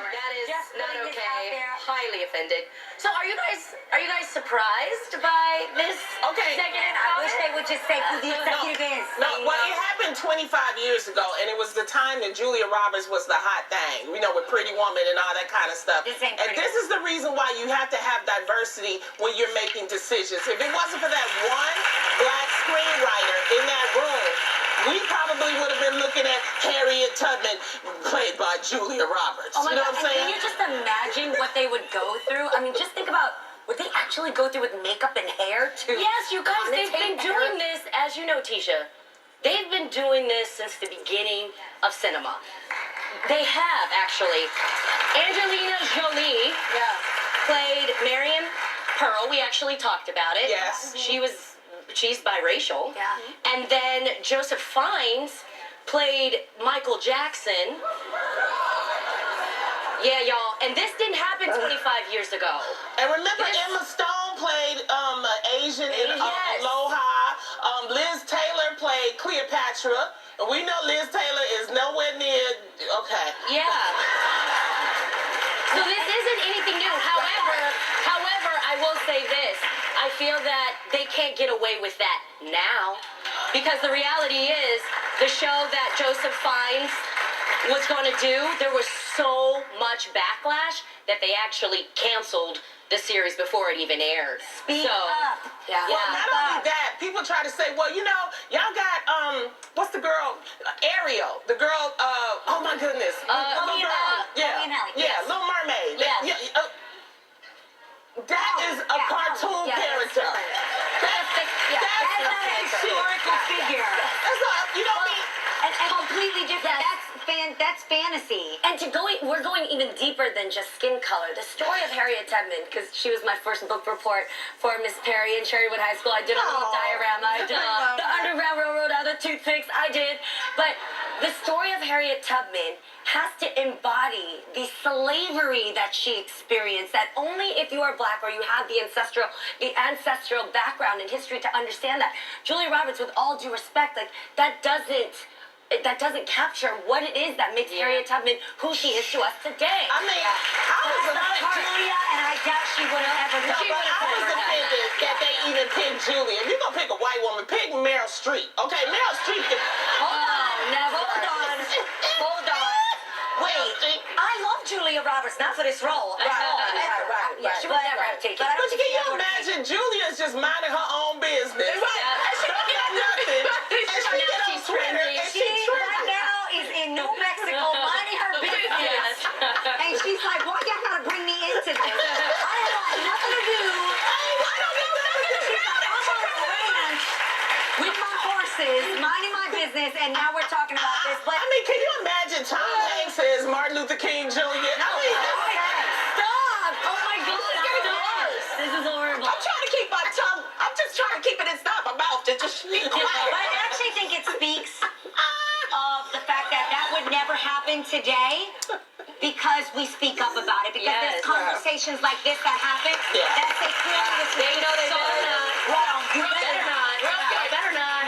That is Just not putting this okay. out there. Highly offended. So are you guys surprised by this? Okay. Executive I wish comment? they would just say who the executive is. No, well, it happened 25 years ago, and it was the time that Julia Roberts was the hot thing, you know, with Pretty Woman and all that kind of stuff. This ain't And Pretty this is the reason why you have to have diversity when you're making decisions. If it wasn't for that one black screenwriter in that room, we probably would have been looking at Harriet Tubman, played by Julia Roberts. Oh my you know God! what I'm And saying? can you just imagine what they would go through? I mean, just think about what they actually go through with makeup and hair to. Yes, you guys, they've been connotate doing hair. this, as you know, Tisha. They've been doing this since the beginning of cinema. They have, actually. Angelina Jolie played Marion Pearl. We actually talked about it. Yes. She's biracial. Yeah. And then Joseph Fiennes played Michael Jackson. Yeah, y'all. And this didn't happen 25 years ago. And remember, This- Emma Stone played Asian in Yes. Aloha. Liz Taylor played Cleopatra. And we know Liz Taylor is nowhere near, okay. Yeah. So this isn't anything new. However, I will say this. I feel that they can't get away with that now. Because the reality is, the show that Joseph Fiennes was going to do, there was so much backlash that they actually canceled the series before it even aired. Speak up. Yeah. Well, not only that, people try to say, well, you know, y'all got, what's the girl? Ariel. The girl, oh my goodness. Little Chloe and girl. Halle. Yeah, Chloe and Halle, yeah, yes. Little Mermaid. Yes. That is a cartoon character. That's not a historical figure. That's all, you know what I mean? And completely different. That's fantasy. And we're going even deeper than just skin color. The story of Harriet Tubman, because she was my first book report for Miss Perry in Cherrywood High School. I did a little diorama. I did the Underground Railroad, out of the toothpicks. I did. But the story of Harriet Tubman has to embody the slavery that she experienced. That only if you are black or you have the ancestral background and history to understand that. Julia Roberts, with all due respect, like that doesn't capture what it is that makes Harriet Tubman who she is to us today. I mean, I was Julia, and I doubt she would have ever No, done but I was offended that they even picked Julia. If you're gonna pick a white woman, pick Meryl Streep. Okay, Meryl Streep can. Hold on. Wait, I love Julia Roberts, not for this role. Right. Yeah, she would never have taken it. But can you imagine Julia's just minding her own business? Right. And she don't got nothing. And she get on Twitter and She she right now is in New Mexico minding her business. And she's like, why y'all gotta bring me into this? I have nothing to do. I don't know nothing She's like, I'm on the ranch with my horses, minding my business, and now we're talking about this. But I mean, can you imagine Tom Hanks as Martin Luther King Jr.? I mean, stop! Oh my God, this is horrible. I'm trying to keep my tongue. I'm just trying to keep it inside my mouth to just speak But quiet. I actually think it speaks of the fact that that would never happen today because we speak up about it. Because there's conversations like this that happen that say clearly this They know they better not. Well, you Better not. They better not.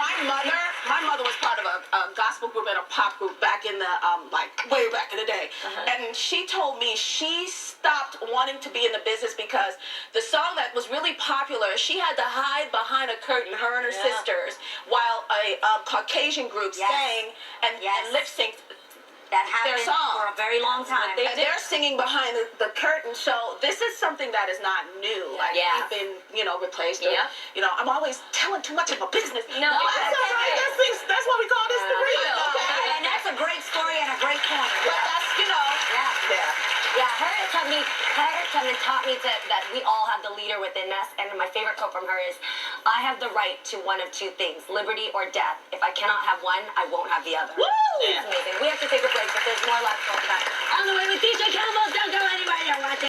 My mother was part of a gospel group and a pop group back in the like way back in the day, and she told me she stopped wanting to be in the business because the song that was really popular, she had to hide behind a curtain, her and her sisters, while a Caucasian group sang and lip synced. that happened song. for a very long time. And they're singing behind the curtain, so this is something that is not new. Like we've been, replaced. Or, I'm always telling too much of a business. No, that's all right. That's what we call this the real. Okay. And that's a great story and a great point. But that's, Yeah. Harriet Tubman taught me that we all have the leader within us, and my favorite quote from her is, I have the right to one of two things, liberty or death. If I cannot have one, I won't have the other. Woo! It's amazing. We have to take a break, but there's more left to talk about. On the way with DJ Campbell, don't go anywhere, you're watching.